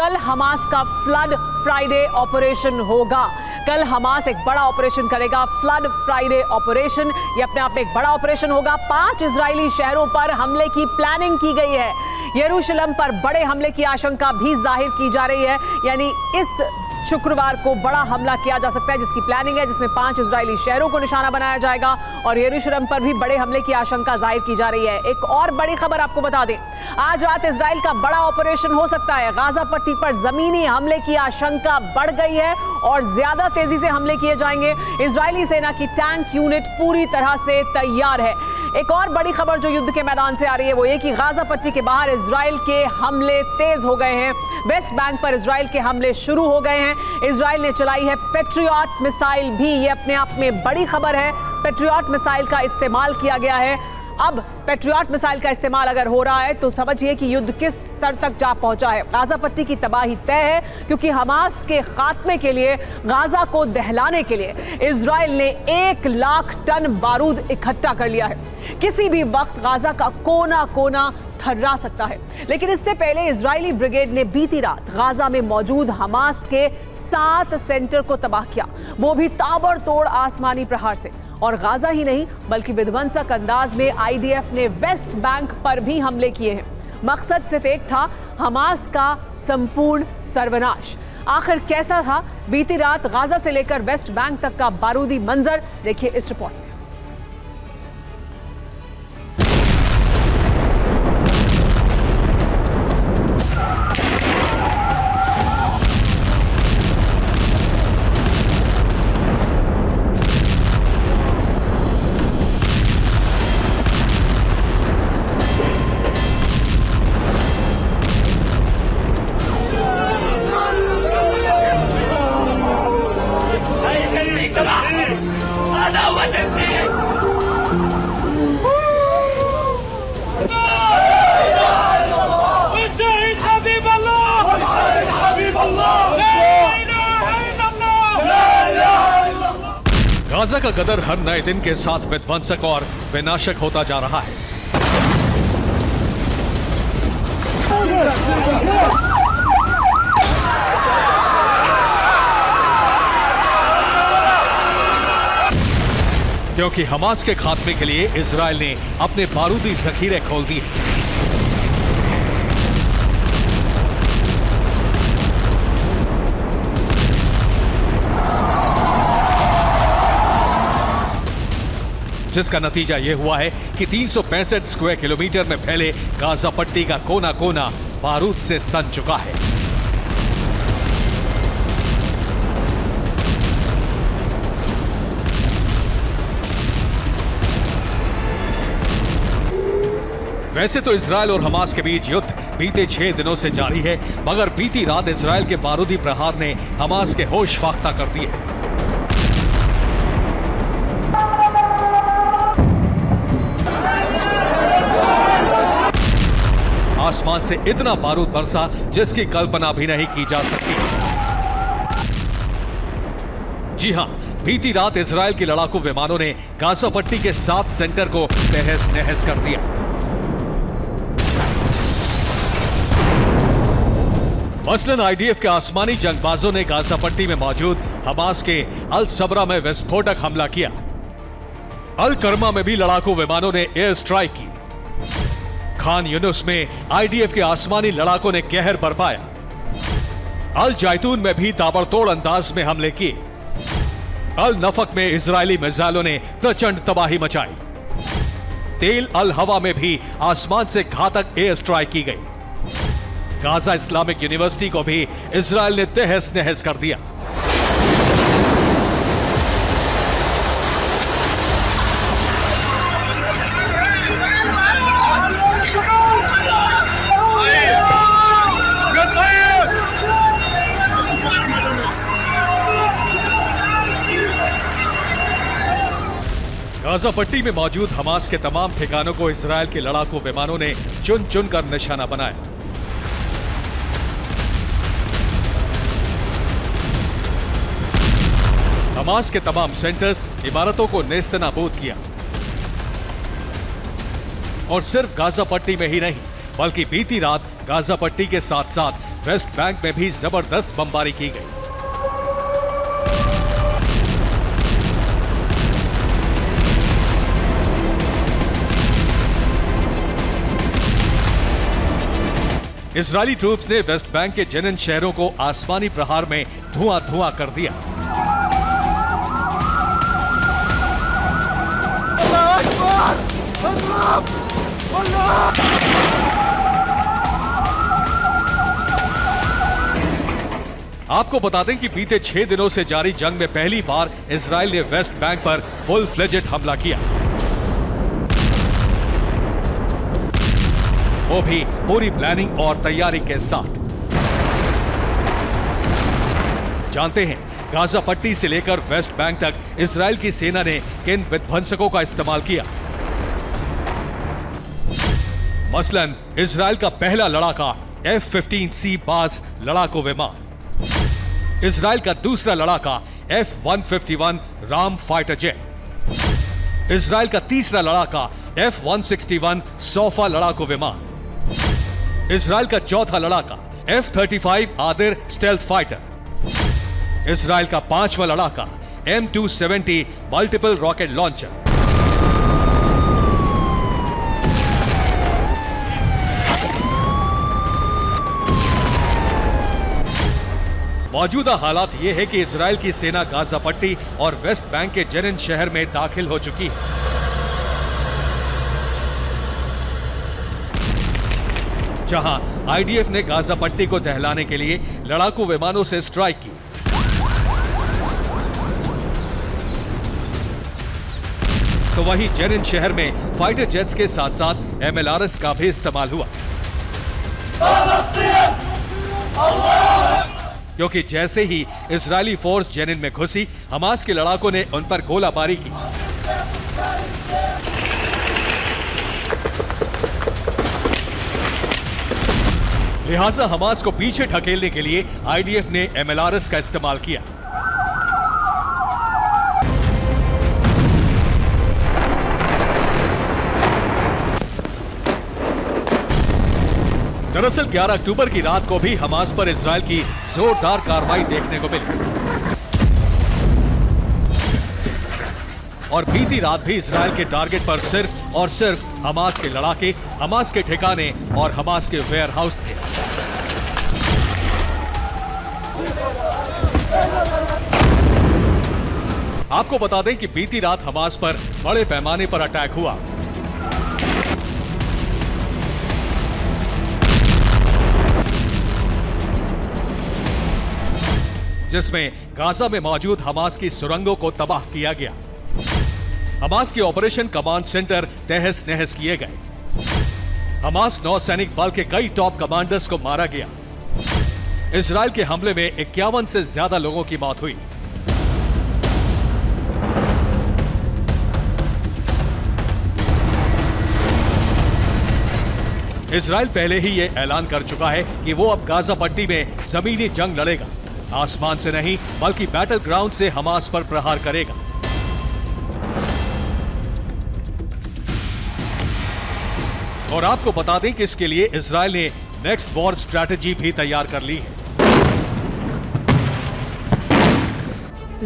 कल हमास का flood Friday operation होगा। कल हमास एक बड़ा ऑपरेशन करेगा, फ्लड फ्राइडे ऑपरेशन। ये अपने आप में एक बड़ा ऑपरेशन होगा। 5 इजरायली शहरों पर हमले की प्लानिंग की गई है। यरूशलेम पर बड़े हमले की आशंका भी जाहिर की जा रही है, यानी इस शुक्रवार को बड़ा हमला किया जा सकता है जिसकी प्लानिंग है, जिसमें 5 इजरायली शहरों को निशाना बनाया जाएगा और यरूशलेम पर भी बड़े हमले की आशंका जाहिर की जा रही है। एक और बड़ी खबर आपको बता दें, आज रात इजराइल का बड़ा ऑपरेशन हो सकता है। गाजा पट्टी पर जमीनी हमले की आशंका बढ़ गई है और ज्यादा तेजी से हमले किए जाएंगे। इजरायली सेना की टैंक यूनिट पूरी तरह से तैयार है। एक और बड़ी खबर जो युद्ध के मैदान से आ रही है वो ये कि गाजा पट्टी के बाहर इजराइल के हमले तेज हो गए हैं। वेस्ट बैंक पर इजराइल के हमले शुरू हो गए हैं। इजराइल ने चलाई है पैट्रियट मिसाइल भी, ये अपने आप में बड़ी खबर है। पैट्रियट मिसाइल का इस्तेमाल किया गया है। अब पैट्रियट मिसाइल का इस्तेमाल अगर हो रहा है तो समझिए कि युद्ध किस स्तर तक जा पहुंचा है। गाजा पट्टी की तबाही तय है क्योंकि हमास के खात्मे के लिए, गाजा को दहलाने के लिए इजराइल ने 1 लाख टन बारूद इकट्ठा कर लिया है। किसी भी वक्त गाजा का कोना कोना थर्रा सकता है। लेकिन इससे पहले इजरायली ब्रिगेड ने बीती रात गाजा में मौजूद हमास के 7 सेंटर को तबाह किया, वो भी ताबड़तोड़ आसमानी प्रहार से। और गाजा ही नहीं बल्कि विध्वंसक अंदाज में आईडीएफ ने वेस्ट बैंक पर भी हमले किए हैं। मकसद सिर्फ एक था, हमास का संपूर्ण सर्वनाश। आखिर कैसा था बीती रात गाजा से लेकर वेस्ट बैंक तक का बारूदी मंजर, देखिए इस रिपोर्ट में। गाजा का कदर हर नए दिन के साथ विध्वंसक और विनाशक होता जा रहा है। क्योंकि हमास के खात्मे के लिए इजराइल ने अपने बारूदी जखीरे खोल दिए। जिसका नतीजा यह हुआ है कि 365 स्क्वायर किलोमीटर में फैले गाजा पट्टी का कोना कोना बारूद से सन चुका है। वैसे तो इजराइल और हमास के बीच युद्ध बीते 6 दिनों से जारी है, मगर बीती रात इजराइल के बारूदी प्रहार ने हमास के होश फाख्ता कर दिए। आसमान से इतना बारूद बरसा जिसकी कल्पना भी नहीं की जा सकती। जी हां, बीती रात इजराइल की लड़ाकू विमानों ने गाजा पट्टी के 7 सेंटर को तहस नहस कर दिया। मसलन आईडीएफ के आसमानी जंगबाजों ने गाजा पट्टी में मौजूद हमास के अल सबरा में विस्फोटक हमला किया। अल कर्मा में भी लड़ाकू विमानों ने एयर स्ट्राइक की। खान यूनुस में आईडीएफ के आसमानी लड़ाकों ने कहर बरपाया। अल जैतून में भी ताबड़तोड़ अंदाज में हमले किए। अल नफक में इजरायली मिसाइलों ने प्रचंड तबाही मचाई। तेल अल हवा में भी आसमान से घातक एयर स्ट्राइक की गई। गाजा इस्लामिक यूनिवर्सिटी को भी इजराइल ने तहस नहस कर दिया। गाजा पट्टी में मौजूद हमास के तमाम ठिकानों को इजराइल के लड़ाकू विमानों ने चुन चुन कर निशाना बनाया। हमास के तमाम सेंटर्स, इमारतों को नेस्तनाबूद किया। और सिर्फ गाजा पट्टी में ही नहीं बल्कि बीती रात गाजा पट्टी के साथ साथ वेस्ट बैंक में भी जबरदस्त बमबारी की गई। इजरायली ट्रूप्स ने वेस्ट बैंक के जेनिन शहरों को आसमानी प्रहार में धुआं-धुआं कर दिया। आपको बता दें कि बीते 6 दिनों से जारी जंग में पहली बार इजराइल ने वेस्ट बैंक पर फुल फ्लेजेड हमला किया, वो भी पूरी प्लानिंग और तैयारी के साथ। जानते हैं गाजा पट्टी से लेकर वेस्ट बैंक तक इजराइल की सेना ने किन विध्वंसकों का इस्तेमाल किया। मसलन इजराइल का पहला लड़ाका F-15C बाज लड़ाकू विमान, इजराइल का दूसरा लड़ाका F-151 Ram fighter jet, Israel का तीसरा लड़ाका F-161 सोफा लड़ाकू विमान, इजराइल का चौथा लड़ाका F-35 आदिर स्टेल्थ फाइटर, इजराइल का पांचवा लड़ाका M270 मल्टीपल रॉकेट लॉन्चर। मौजूदा हालात यह है कि इजराइल की सेना गाजा पट्टी और वेस्ट बैंक के जेनिन शहर में दाखिल हो चुकी है। जहां आईडीएफ ने गाजा पट्टी को दहलाने के लिए लड़ाकू विमानों से स्ट्राइक की, तो वहीं जेनिन शहर में फाइटर जेट्स के साथ साथ MLRS का भी इस्तेमाल हुआ, क्योंकि जैसे ही इजरायली फोर्स जेनिन में घुसी, हमास के लड़ाकों ने उन पर गोलाबारी की। लिहाजा हमास को पीछे ढकेलने के लिए आईडीएफ ने MLRS का इस्तेमाल किया। दरअसल 11 अक्टूबर की रात को भी हमास पर इजराइल की जोरदार कार्रवाई देखने को मिली और बीती रात भी इजराइल के टारगेट पर सिर्फ और सिर्फ हमास के लड़ाके, हमास के ठिकाने और हमास के वेयर हाउस थे। आपको बता दें कि बीती रात हमास पर बड़े पैमाने पर अटैक हुआ। जिसमें गाजा में मौजूद हमास की सुरंगों को तबाह किया गया। हमास के ऑपरेशन कमांड सेंटर तहस नहस किए गए। हमास नौसैनिक बल के कई टॉप कमांडर्स को मारा गया। इजराइल के हमले में 51 से ज्यादा लोगों की मौत हुई। इजराइल पहले ही यह ऐलान कर चुका है कि वो अब गाजा पट्टी में जमीनी जंग लड़ेगा, आसमान से नहीं बल्कि बैटल ग्राउंड से हमास पर प्रहार करेगा। और आपको बता दें कि इसके लिए इजराइल ने नेक्स्ट वॉर स्ट्रैटेजी भी तैयार कर ली है।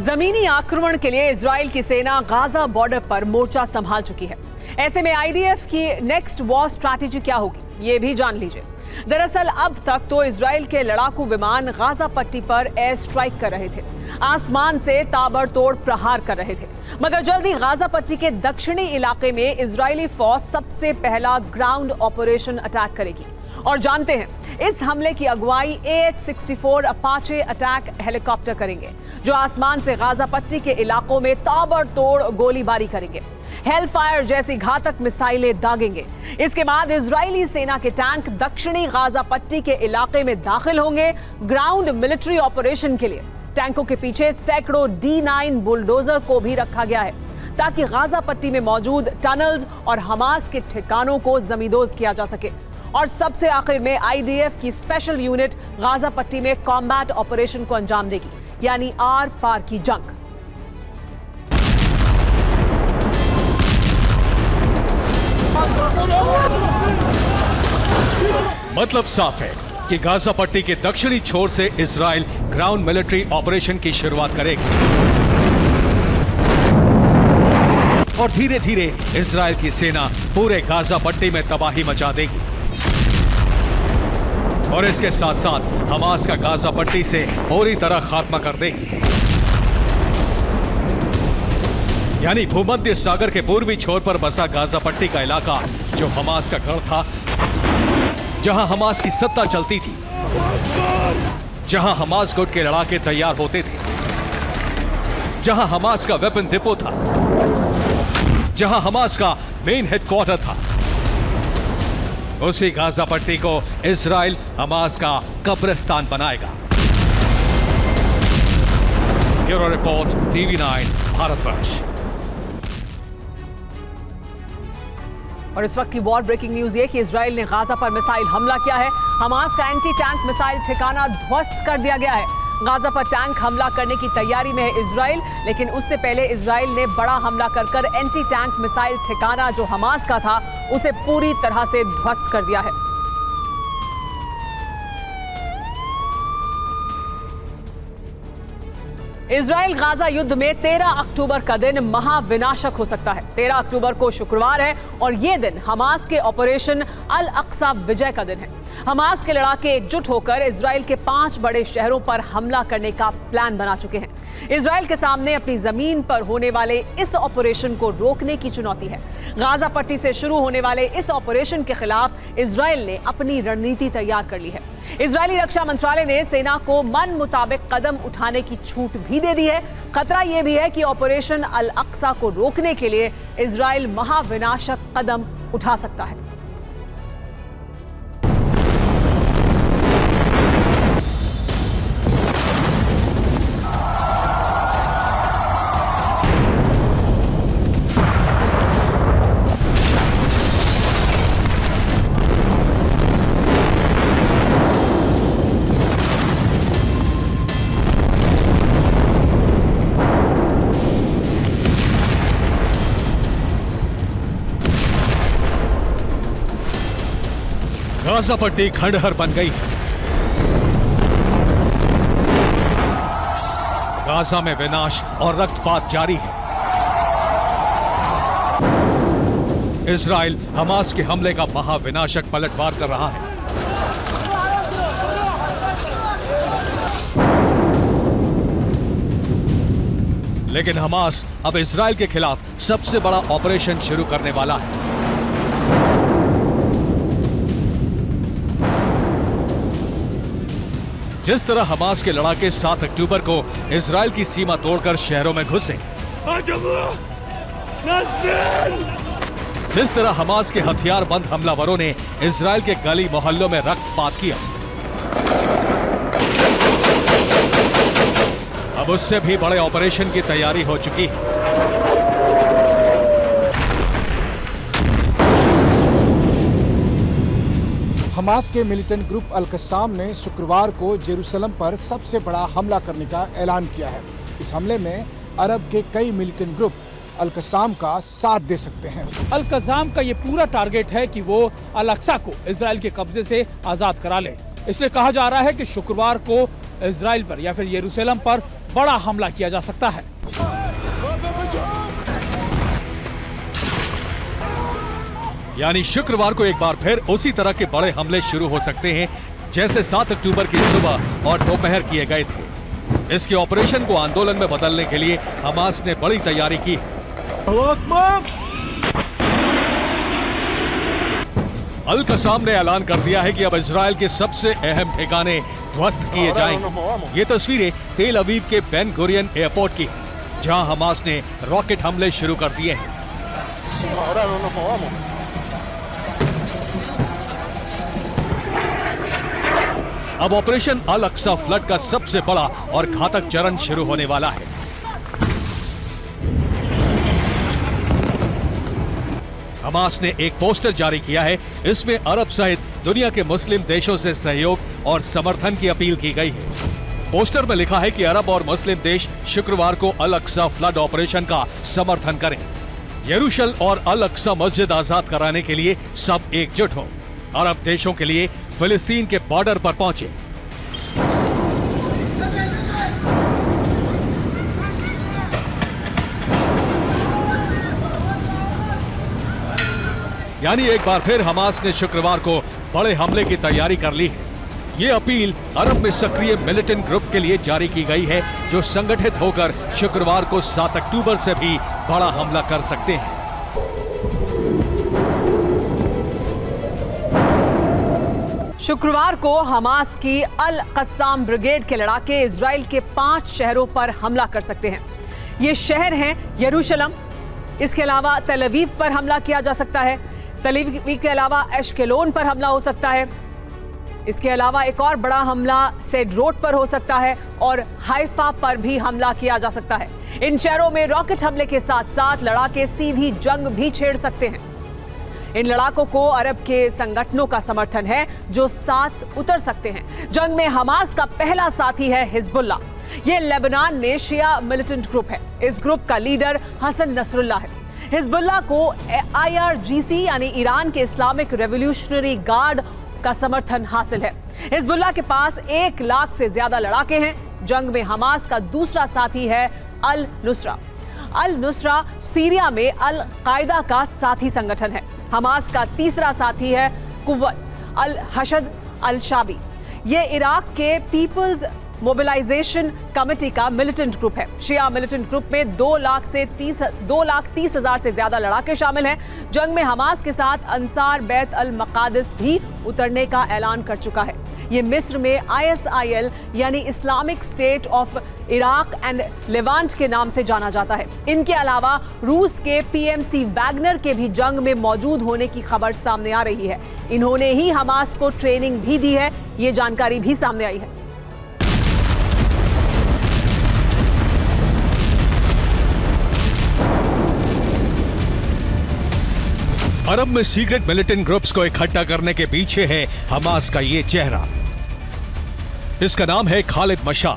जमीनी आक्रमण के लिए इजराइल की सेना गाजा बॉर्डर पर मोर्चा संभाल चुकी है। ऐसे में आईडीएफ की नेक्स्ट वॉर स्ट्रैटेजी क्या होगी, ये भी जान लीजिए। दरअसल अब तक तो इजराइल के लड़ाकू विमान गाजा पट्टी पर एयर स्ट्राइक कर रहे थे, आसमान से ताबड़तोड़ प्रहार कर रहे थे, मगर जल्दी गाजा पट्टी के दक्षिणी इलाके में इजरायली फौज सबसे पहला ग्राउंड ऑपरेशन अटैक करेगी। और जानते हैं इस हमले की अगुवाई AH-64 अपाचे अटैक हेलीकॉप्टर करेंगे, जो आसमान से गाजा पट्टी के इलाकों में ताबड़तोड़ गोलीबारी करेंगे, हेलफायर जैसी घातक मिसाइलें दागेंगे। इसके बाद इजरायली सेना के टैंक दक्षिणी गाजा पट्टी के इलाके में दाखिल होंगे ग्राउंड मिलिट्री ऑपरेशन के लिए। टैंकों के पीछे सैकड़ों D9 बुलडोजर को भी रखा गया है, ताकि गाजा पट्टी में मौजूद टनल्स और हमास के ठिकानों को जमींदोज किया जा सके। और सबसे आखिर में आईडीएफ की स्पेशल यूनिट गाजा पट्टी में कॉम्बैट ऑपरेशन को अंजाम देगी, यानी आर पार की जंग। मतलब साफ है, कि गाजा पट्टी के दक्षिणी छोर से इजराइल ग्राउंड मिलिट्री ऑपरेशन की शुरुआत करेगा और धीरे धीरे इजराइल की सेना पूरे गाजा पट्टी में तबाही मचा देगी और इसके साथ साथ हमास का गाजा पट्टी से पूरी तरह खात्मा कर देगी। यानी भूमध्य सागर के पूर्वी छोर पर बसा गाजा पट्टी का इलाका जो हमास का गढ़ था, जहां हमास की सत्ता चलती थी, जहां हमास गुट के लड़ाके तैयार होते थे, जहां हमास का वेपन डिपो था, जहां हमास का मेन हेडक्वार्टर था, उसी गाजा पट्टी को इजराइल हमास का कब्रिस्तान बनाएगा। Bureau report, TV9 Bharatvarsh. और इस वक्त की वॉर ब्रेकिंग न्यूज ये कि इजराइल ने गाजा पर मिसाइल हमला किया है। हमास का एंटी टैंक मिसाइल ठिकाना ध्वस्त कर दिया गया है। गाजा पर टैंक हमला करने की तैयारी में है इजराइल, लेकिन उससे पहले इजराइल ने बड़ा हमला कर एंटी टैंक मिसाइल ठिकाना जो हमास का था उसे पूरी तरह से ध्वस्त कर दिया है। इजराइल गाजा युद्ध में 13 अक्टूबर का दिन महाविनाशक हो सकता है। 13 अक्टूबर को शुक्रवार है और यह दिन हमास के ऑपरेशन अल अक्सा विजय का दिन है। हमास के लड़ाके एकजुट होकर इजराइल के 5 बड़े शहरों पर हमला करने का प्लान बना चुके हैं। इजराइल के सामने अपनी जमीन पर होने वाले इस ऑपरेशन को रोकने की चुनौती है। गाजा पट्टी से शुरू होने वाले इस ऑपरेशन के खिलाफ इजराइल ने अपनी रणनीति तैयार कर ली है। इजरायली रक्षा मंत्रालय ने सेना को मन मुताबिक कदम उठाने की छूट भी दे दी है। खतरा यह भी है कि ऑपरेशन अल अक्सा को रोकने के लिए इजराइल महाविनाशक कदम उठा सकता है। गाजा पट्टी खंडहर बन गई है। गाजा में विनाश और रक्तपात जारी है। इजराइल हमास के हमले का महाविनाशक पलटवार कर रहा है। लेकिन हमास अब इजराइल के खिलाफ सबसे बड़ा ऑपरेशन शुरू करने वाला है। जिस तरह हमास के लड़ाके 7 अक्टूबर को इजराइल की सीमा तोड़कर शहरों में घुसे, जिस तरह हमास के हथियारबंद हमलावरों ने इजराइल के गली मोहल्लों में रक्तपात किया, अब उससे भी बड़े ऑपरेशन की तैयारी हो चुकी है। हमास के मिलिटेंट ग्रुप अल कस्साम ने शुक्रवार को जेरूसलम पर सबसे बड़ा हमला करने का ऐलान किया है। इस हमले में अरब के कई मिलिटेंट ग्रुप अल कस्साम का साथ दे सकते हैं। अल कस्साम का ये पूरा टारगेट है कि वो अल अक्सा को इजराइल के कब्जे से आजाद करा ले। इसलिए कहा जा रहा है कि शुक्रवार को इजराइल पर या फिर यरूशलेम पर बड़ा हमला किया जा सकता है। यानी शुक्रवार को एक बार फिर उसी तरह के बड़े हमले शुरू हो सकते हैं जैसे 7 अक्टूबर की सुबह और दोपहर किए गए थे। इसके ऑपरेशन को आंदोलन में बदलने के लिए हमास ने बड़ी तैयारी की। अल कस्साम ने ऐलान कर दिया है कि अब इजराइल के सबसे अहम ठिकाने ध्वस्त किए जाएंगे। ये तस्वीरें तेल अवीव के बेन गुरियन एयरपोर्ट की, जहां हमास ने रॉकेट हमले शुरू कर दिए हैं। अब ऑपरेशन अल अक्सा फ्लड का सबसे बड़ा और घातक चरण शुरू होने वाला है। हमास ने एक पोस्टर जारी किया है। इसमें अरब सहित दुनिया के मुस्लिम देशों से सहयोग और समर्थन की अपील की गई है। पोस्टर में लिखा है कि अरब और मुस्लिम देश शुक्रवार को अल अक्सा फ्लड ऑपरेशन का समर्थन करें। यरूशलेम और अल अक्सा मस्जिद आजाद कराने के लिए सब एकजुट हों। अरब देशों के लिए फिलिस्तीन के बॉर्डर पर पहुंचे। यानी एक बार फिर हमास ने शुक्रवार को बड़े हमले की तैयारी कर ली है। ये अपील अरब में सक्रिय मिलिटेंट ग्रुप के लिए जारी की गई है, जो संगठित होकर शुक्रवार को 7 अक्टूबर से भी बड़ा हमला कर सकते हैं। शुक्रवार को हमास की अल कस्साम ब्रिगेड के लड़ाके इजराइल के 5 शहरों पर हमला कर सकते हैं। ये शहर हैं यरूशलेम, इसके अलावा तेल अवीव पर हमला किया जा सकता है, तेल अवीव के अलावा एश्केलोन पर हमला हो सकता है, इसके अलावा एक और बड़ा हमला सेड्रोट पर हो सकता है और हाइफा पर भी हमला किया जा सकता है। इन शहरों में रॉकेट हमले के साथ साथ लड़ाके सीधी जंग भी छेड़ सकते हैं। इन लड़ाकों को अरब के संगठनों का समर्थन है जो साथ उतर सकते हैं। जंग में हमास का पहला साथी है हिजबुल्लाह। ये लेबनान में शिया मिलिटेंट ग्रुप है। इस ग्रुप का लीडर हसन नसरुल्लाह है। हिजबुल्लाह को IRGC यानी ईरान के इस्लामिक रेवोल्यूशनरी गार्ड का समर्थन हासिल है। हिजबुल्लाह के पास 1 लाख से ज्यादा लड़ाके हैं। जंग में हमास का दूसरा साथी है अल नुस्रा। अल नुस्रा सीरिया में अल कायदा का साथी संगठन है। हमास का तीसरा साथी है कुव्वत अल हशद अल शाबी। ये इराक के पीपल्स मोबिलाइजेशन कमेटी का मिलिटेंट ग्रुप है। शिया मिलिटेंट ग्रुप में 2,30,000 से ज्यादा लड़ाके शामिल हैं। जंग में हमास के साथ अंसार बैत अल मकादिस भी उतरने का ऐलान कर चुका है। ये मिस्र में ISIL यानी Islamic state of Iraq and Levant के नाम से जाना जाता है। इनके अलावा रूस के PMC वैगनर के भी जंग में मौजूद होने की खबर सामने आ रही है। इन्होंने ही हमास को ट्रेनिंग भी दी है, ये जानकारी भी सामने आई है। अरब में सीक्रेट मिलिटेंट ग्रुप्स को इकट्ठा करने के पीछे है हमास का ये चेहरा। इसका नाम है खालिद मशाल।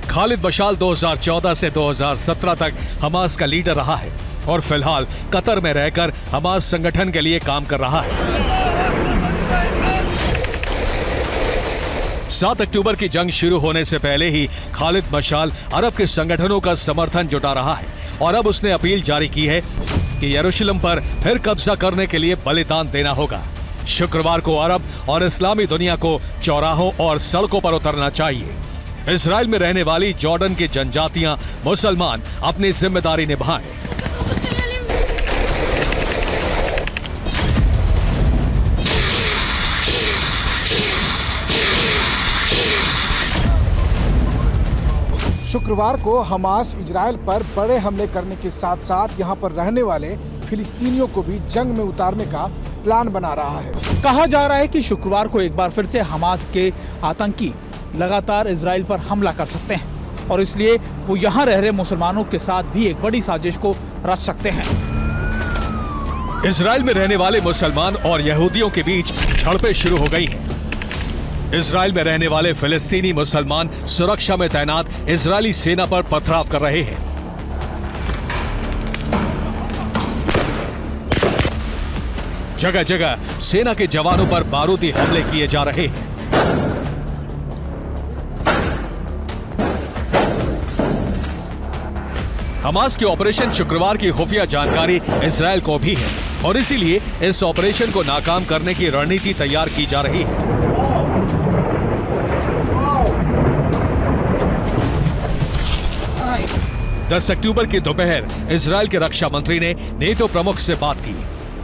खालिद मशाल 2014 से 2017 तक हमास का लीडर रहा है और फिलहाल कतर में रहकर हमास संगठन के लिए काम कर रहा है। 7 अक्टूबर की जंग शुरू होने से पहले ही खालिद मशाल अरब के संगठनों का समर्थन जुटा रहा है और अब उसने अपील जारी की है कि यरूशलेम पर फिर कब्जा करने के लिए बलिदान देना होगा। शुक्रवार को अरब और इस्लामी दुनिया को चौराहों और सड़कों पर उतरना चाहिए। इजराइल में रहने वाली जॉर्डन की जनजातियां मुसलमान अपनी जिम्मेदारी निभाएं। शुक्रवार को हमास इजराइल पर बड़े हमले करने के साथ साथ यहां पर रहने वाले फिलिस्तीनियों को भी जंग में उतारने का प्लान बना रहा है। कहा जा रहा है कि शुक्रवार को एक बार फिर से हमास के आतंकी लगातार इजराइल पर हमला कर सकते हैं और इसलिए वो यहाँ रह रहे मुसलमानों के साथ भी एक बड़ी साजिश को रच सकते हैं। इजराइल में रहने वाले मुसलमान और यहूदियों के बीच झड़पें शुरू हो गई हैं। इजराइल में रहने वाले फिलिस्तीनी मुसलमान सुरक्षा में तैनात इजरायली सेना पर पथराव कर रहे हैं। जगह जगह सेना के जवानों पर बारूदी हमले किए जा रहे हैं। हमास के ऑपरेशन शुक्रवार की खुफिया जानकारी इजराइल को भी है और इसीलिए इस ऑपरेशन को नाकाम करने की रणनीति तैयार की जा रही है। 10 अक्टूबर की दोपहर इजराइल के रक्षा मंत्री ने नेटो प्रमुख से बात की।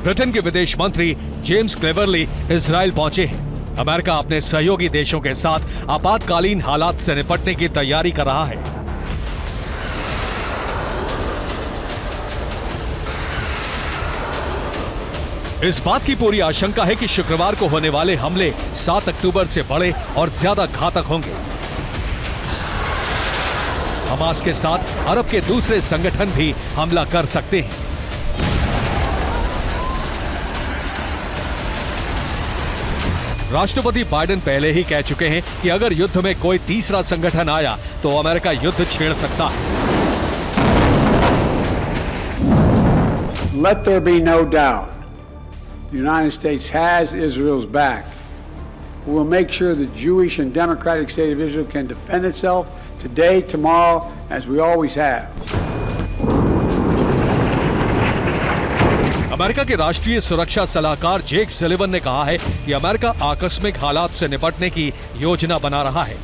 ब्रिटेन के विदेश मंत्री जेम्स क्लेवरली इजराइल पहुंचे हैं। अमेरिका अपने सहयोगी देशों के साथ आपातकालीन हालात से निपटने की तैयारी कर रहा है। इस बात की पूरी आशंका है कि शुक्रवार को होने वाले हमले 7 अक्टूबर से बड़े और ज्यादा घातक होंगे। हमास के साथ अरब के दूसरे संगठन भी हमला कर सकते हैं। राष्ट्रपति बाइडेन पहले ही कह चुके हैं कि अगर युद्ध में कोई तीसरा संगठन आया तो अमेरिका युद्ध छेड़ सकता है। Let there be no doubt. The United States has Israel's back We will make sure the Jewish and democratic state of Israel can defend itself today, tomorrow, as we always have. America के राष्ट्रीय सुरक्षा सलाहकार जेक Sullivan ने कहा है कि America आकस्मिक हालात से निपटने की योजना बना रहा है।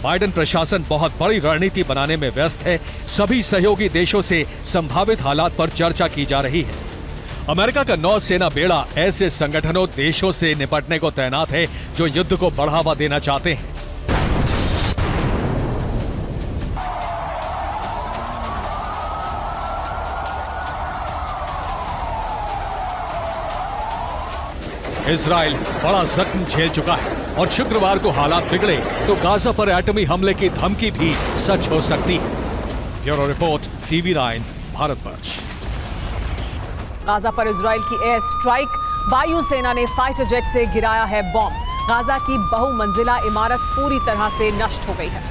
बाइडेन प्रशासन बहुत बड़ी रणनीति बनाने में व्यस्त है। सभी सहयोगी देशों से संभावित हालात पर चर्चा की जा रही है। अमेरिका का नौसेना बेड़ा ऐसे संगठनों देशों से निपटने को तैनात है जो युद्ध को बढ़ावा देना चाहते हैं। इजराइल बड़ा जख्म झेल चुका है और शुक्रवार को हालात बिगड़े तो गाजा पर एटमी हमले की धमकी भी सच हो सकती है। Bureau report, TV9 Bharatvarsh. Gaza पर इजराइल की एयर स्ट्राइक, वायुसेना ने फाइटर जेट से गिराया है बॉम्ब। गाजा की बहुमंजिला इमारत पूरी तरह से नष्ट हो गई है।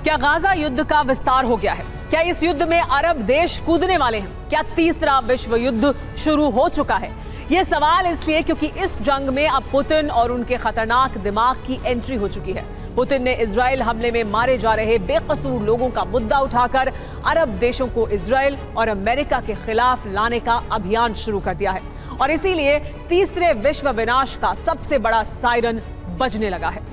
क्या गाजा युद्ध का विस्तार हो गया है? क्या इस युद्ध में अरब देश कूदने वाले हैं? क्या तीसरा विश्व युद्ध शुरू हो चुका है? यह सवाल इसलिए क्योंकि इस जंग में अब पुतिन और उनके खतरनाक दिमाग की एंट्री हो चुकी है। पुतिन ने इजराइल हमले में मारे जा रहे बेकसूर लोगों का मुद्दा उठाकर अरब देशों को इजराइल और अमेरिका के खिलाफ लाने का अभियान शुरू कर दिया है और इसीलिए तीसरे विश्व विनाश का सबसे बड़ा सायरन बजने लगा है।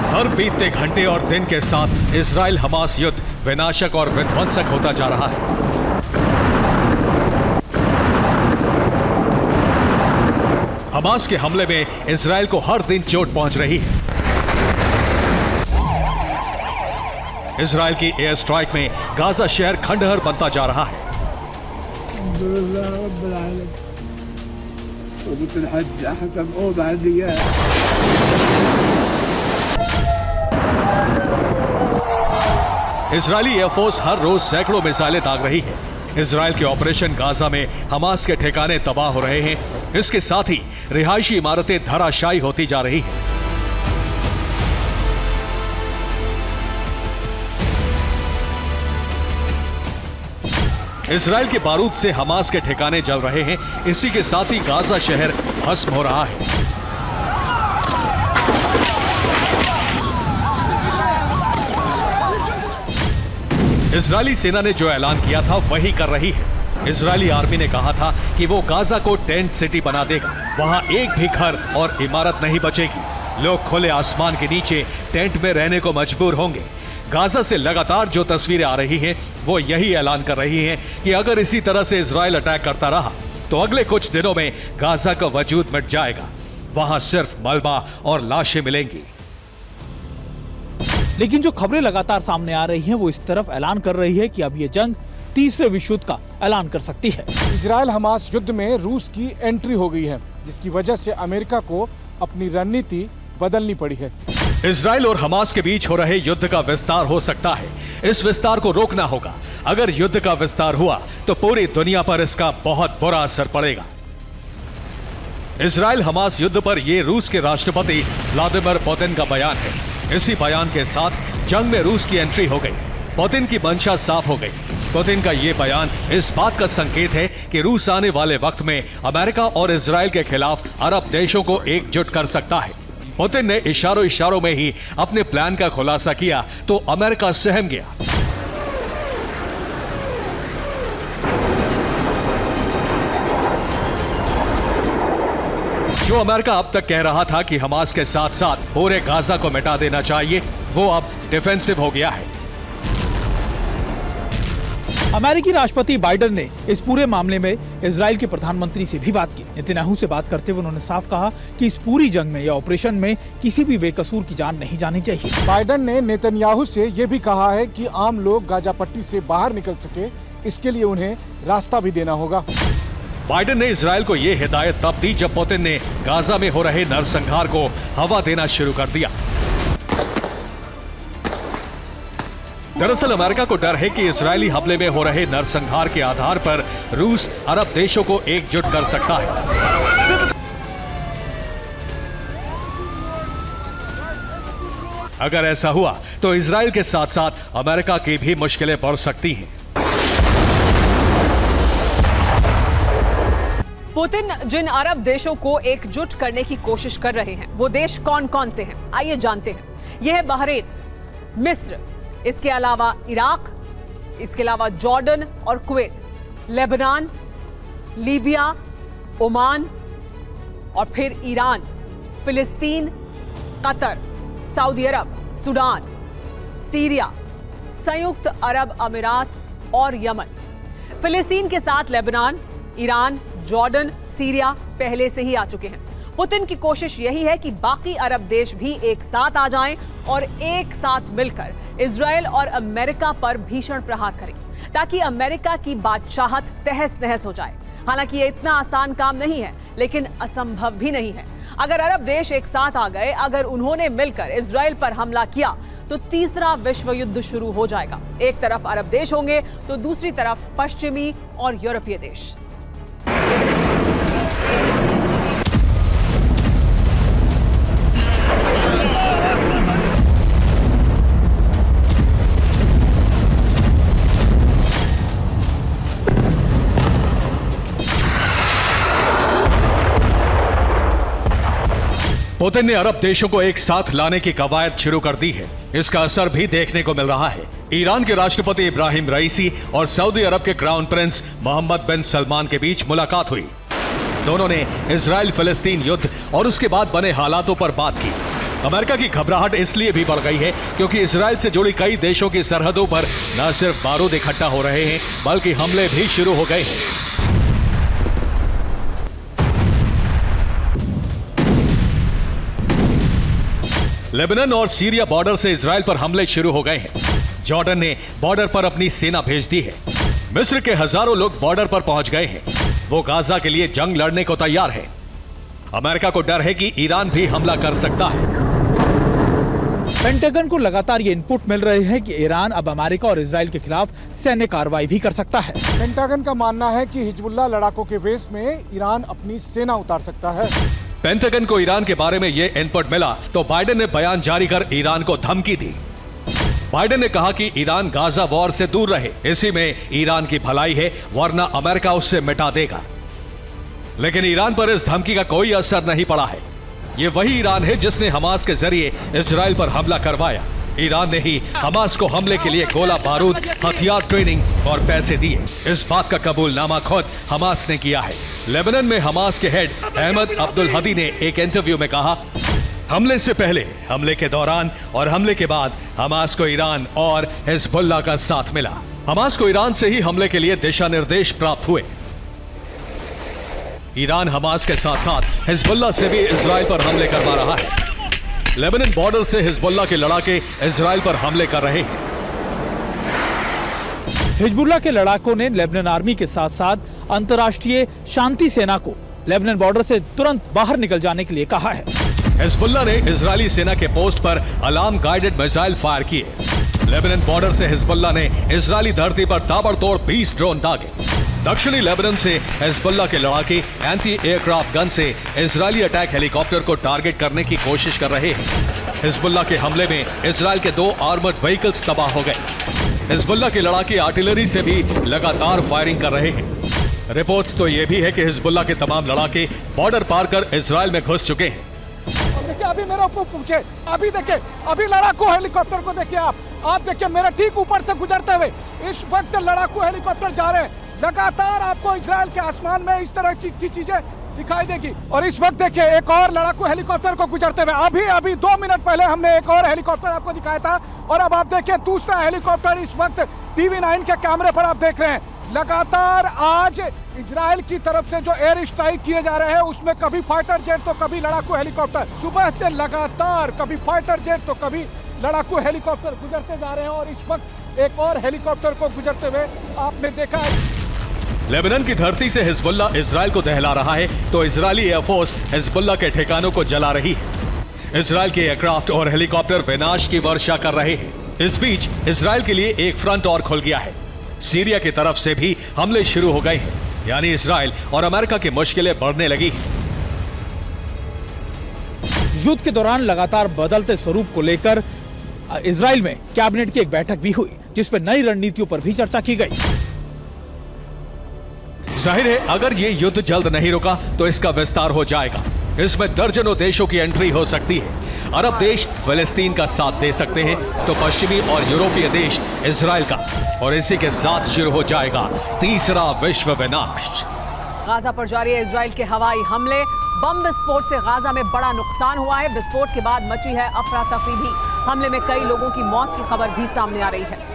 हर बीतते घंटे और दिन के साथ इजराइल हमास युद्ध विनाशक और विध्वंसक होता जा रहा है। हमास के हमले में इजराइल को हर दिन चोट पहुंच रही है। इजराइल की एयर स्ट्राइक में गाजा शहर खंडहर बनता जा रहा है। इजरायली एयरफोर्स हर रोज सैकड़ों मिसाइलें दाग रही है। इजराइल के ऑपरेशन गाजा में हमास के ठिकाने तबाह हो रहे हैं। इसके साथ ही रिहायशी इमारतें धराशायी होती जा रही हैं। इजराइल के बारूद से हमास के ठिकाने जल रहे हैं। इसी के साथ ही गाजा शहर भस्म हो रहा है। इजरायली सेना ने जो ऐलान किया था वही कर रही है। इजरायली आर्मी ने कहा था कि वो गाजा को टेंट सिटी बना देगा। वहां एक भी घर और इमारत नहीं बचेगी। लोग खुले आसमान के नीचे टेंट में रहने को मजबूर होंगे। गाजा से लगातार जो तस्वीरें आ रही हैं वो यही ऐलान कर रही हैं कि अगर इसी तरह से इजराइल अटैक करता रहा तो अगले कुछ दिनों में गाजा का वजूद मिट जाएगा। वहां सिर्फ मलबा और लाशें मिलेंगी। लेकिन जो खबरें लगातार सामने आ रही हैं वो इस तरफ ऐलान कर रही है कि अब ये जंग तीसरे विश्व युद्ध का ऐलान कर सकती है। इजराइल हमास युद्ध में रूस की एंट्री हो गई है, जिसकी वजह से अमेरिका को अपनी रणनीति बदलनी पड़ी है। इजराइल और हमास के बीच हो रहे युद्ध का विस्तार हो सकता है। इस विस्तार को रोकना होगा। अगर युद्ध का विस्तार हुआ तो पूरी दुनिया पर इसका बहुत बुरा असर पड़ेगा। इजराइल हमास युद्ध पर यह रूस के राष्ट्रपति व्लादिमीर पुतिन का बयान है। इसी बयान के साथ जंग में रूस की एंट्री हो गई। पुतिन की मंशा साफ हो गई। पुतिन का यह बयान इस बात का संकेत है कि रूस आने वाले वक्त में अमेरिका और इजराइल के खिलाफ अरब देशों को एकजुट कर सकता है। पुतिन ने इशारों में ही अपने प्लान का खुलासा किया तो अमेरिका सहम गया। जो अमेरिका अब तक कह रहा था कि हमास के साथ साथ पूरे गाजा को मिटा देना चाहिए, वो अब डिफेंसिव हो गया है। अमेरिकी राष्ट्रपति बाइडेन ने इस पूरे मामले में इजराइल के प्रधानमंत्री से भी बात की। नेतन्याहू से बात करते हुए उन्होंने साफ कहा कि इस पूरी जंग में या ऑपरेशन में किसी भी बेकसूर की जान नहीं जानी चाहिए। बाइडेन ने नेतन्याहू से ये भी कहा है कि आम लोग गाजा पट्टी से बाहर निकल सके, इसके लिए उन्हें रास्ता भी देना होगा। बाइडेन ने इजराइल को यह हिदायत तब दी जब पुतिन ने गाजा में हो रहे नरसंहार को हवा देना शुरू कर दिया। दरअसल अमेरिका को डर है कि इजरायली हमले में हो रहे नरसंहार के आधार पर रूस अरब देशों को एकजुट कर सकता है। अगर ऐसा हुआ तो इजराइल के साथ साथ अमेरिका की भी मुश्किलें बढ़ सकती हैं। पुतिन जिन अरब देशों को एकजुट करने की कोशिश कर रहे हैं वो देश कौन कौन से हैं, आइए जानते हैं। यह है बहरीन, मिस्र, इसके अलावा इराक, इसके अलावा जॉर्डन और कुवैत, लेबनान, लीबिया, ओमान और फिर ईरान, फिलिस्तीन, कतर, सऊदी अरब, सूडान, सीरिया, संयुक्त अरब अमीरात और यमन। फिलिस्तीन के साथ लेबनान, ईरान, जॉर्डन, सीरिया पहले से ही आ चुके हैं। पुतिन की कोशिश यही है कि बाकी अरब देश भी एक साथ आ जाएं और एक साथ मिलकर इजराइल और अमेरिका पर भीषण प्रहार करें ताकि अमेरिका की बादशाहत तहस नहस हो जाए। हालांकि ये इतना आसान काम नहीं है, लेकिन असंभव भी नहीं है। अगर अरब देश एक साथ आ गए, अगर उन्होंने मिलकर इजराइल पर हमला किया तो तीसरा विश्व युद्ध शुरू हो जाएगा। एक तरफ अरब देश होंगे तो दूसरी तरफ पश्चिमी और यूरोपीय देश। पुतिन ने अरब देशों को एक साथ लाने की कवायद शुरू कर दी है। इसका असर भी देखने को मिल रहा है। ईरान के राष्ट्रपति इब्राहिम रईसी और सऊदी अरब के क्राउन प्रिंस मोहम्मद बिन सलमान के बीच मुलाकात हुई। दोनों ने इजराइल फिलिस्तीन युद्ध और उसके बाद बने हालातों पर बात की। अमेरिका की घबराहट इसलिए भी बढ़ गई है क्योंकि इजराइल से जुड़ी कई देशों की सरहदों पर न सिर्फ बारूद इकट्ठा हो रहे हैं बल्कि हमले भी शुरू हो गए हैं। लेबनान और सीरिया बॉर्डर से इजराइल पर हमले शुरू हो गए हैं। जॉर्डन ने बॉर्डर पर अपनी सेना भेज दी है। मिस्र के हजारों लोग बॉर्डर पर पहुंच गए हैं। वो गाजा के लिए जंग लड़ने को तैयार है। अमेरिका को डर है कि ईरान भी हमला कर सकता है। पेंटागन को लगातार ये इनपुट मिल रहे हैं कि ईरान अब अमेरिका और इजराइल के खिलाफ सैन्य कार्रवाई भी कर सकता है। पेंटागन का मानना है कि हिजबुल्लाह लड़ाकों के वेश में ईरान अपनी सेना उतार सकता है। पेंटागन को ईरान के बारे में यह इनपुट मिला तो बाइडेन ने बयान जारी कर ईरान को धमकी दी। बाइडेन ने कहा कि ईरान गाजा वॉर से दूर रहे, इसी में ईरान की भलाई है, वरना अमेरिका उससे मिटा देगा। लेकिन ईरान पर इस धमकी का कोई असर नहीं पड़ा है। ये वही ईरान है जिसने हमास के जरिए इजराइल पर हमला करवाया। ईरान ने ही हमास को हमले के लिए गोला बारूद, हथियार, ट्रेनिंग और पैसे दिए। इस बात का कबूलनामा खुद हमास ने किया है। लेबनान में हमास के हेड अहमद अब्दुल हदी ने एक इंटरव्यू में कहा, हमले से पहले, हमले के दौरान और हमले के बाद हमास को ईरान और हिजबुल्लाह का साथ मिला। हमास को ईरान से ही हमले के लिए दिशा निर्देश प्राप्त हुए। ईरान हमास के साथ साथ हिजबुल्लाह से भी इजराइल पर हमले करवा रहा है। लेबनान बॉर्डर से हिजबुल्लाह के लड़ाके इजराइल पर हमले कर रहे हैं। हिजबुल्लाह के लड़ाकों ने लेबनान आर्मी के साथ साथ अंतर्राष्ट्रीय शांति सेना को लेबनान बॉर्डर से तुरंत बाहर निकल जाने के लिए कहा है। हिजबुल्लाह ने इजरायली सेना के पोस्ट पर अलार्म गाइडेड मिसाइल फायर किए। लेबनान बॉर्डर से हिजबुल्लाह ने इजरायली धरती पर ताबड़तोड़ 20 ड्रोन दागे। दक्षिणी लेबनान से हिजबुल्लाह के लड़ाके एंटी एयरक्राफ्ट गन से इजरायली अटैक हेलीकॉप्टर को टारगेट करने की कोशिश कर रहे हैं। हिजबुल्लाह के हमले में इजराइल के 2 आर्मर्ड व्हीकल्स तबाह हो गए। हिजबुल्लाह के लड़ाके आर्टिलरी से भी लगातार फायरिंग कर रहे हैं। रिपोर्ट्स तो ये भी है कि हिजबुल्लाह के तमाम लड़ाके बॉर्डर पार कर इजराइल में घुस चुके हैं। देखिए, अभी मेरे ऊपर पूछे, अभी देखिए, अभी लड़ाकू हेलीकॉप्टर को देखिए, आप देखिए मेरे ठीक ऊपर से गुजरते हुए इस वक्त लड़ाकू हेलीकॉप्टर जा रहे हैं। लगातार आपको इजराइल के आसमान में इस तरह की चीजें दिखाई देगी। और इस वक्त देखिए एक और लड़ाकू हेलीकॉप्टर को गुजरते हुए, अभी 2 मिनट पहले हमने एक और हेलीकॉप्टर आपको दिखाया था, और अब आप देखिए दूसरा हेलीकॉप्टर इस वक्त TV9 के कैमरे पर आप देख रहे हैं। लगातार आज इजराइल की तरफ से जो एयर स्ट्राइक किए जा रहे हैं उसमें कभी फाइटर जेट तो कभी लड़ाकू हेलीकॉप्टर, सुबह से लगातार कभी फाइटर जेट तो कभी लड़ाकू हेलीकॉप्टर गुजरते जा रहे हैं। और इस वक्त एक और हेलीकॉप्टर को गुजरते हुए आपने देखा है। लेबनान की धरती से हिजबुल्ला इजराइल को दहला रहा है तो इजरायली एयरफोर्स हिजबुल्ला के ठिकानों को जला रही है। इजराइल के एयरक्राफ्ट और हेलीकॉप्टर विनाश की वर्षा कर रहे हैं। इस बीच इजराइल के लिए एक फ्रंट और खुल गया है। सीरिया की तरफ से भी हमले शुरू हो गए हैं, यानी इजराइल और अमेरिका की मुश्किलें बढ़ने लगी हैं। युद्ध के दौरान लगातार बदलते स्वरूप को लेकर इजराइल में कैबिनेट की एक बैठक भी हुई जिसमें नई रणनीतियों पर भी चर्चा की गई। जाहिर है अगर ये युद्ध जल्द नहीं रुका तो इसका विस्तार हो जाएगा। इसमें दर्जनों देशों की एंट्री हो सकती है। अरब देश फिलिस्तीन का साथ दे सकते हैं तो पश्चिमी और यूरोपीय देश इजराइल का, और इसी के साथ शुरू हो जाएगा तीसरा विश्व विनाश। गाजा पर जारी है इजराइल के हवाई हमले। बम विस्फोट से गाजा में बड़ा नुकसान हुआ है। विस्फोट के बाद मची है अफरा तफरी भी। हमले में कई लोगों की मौत की खबर भी सामने आ रही है।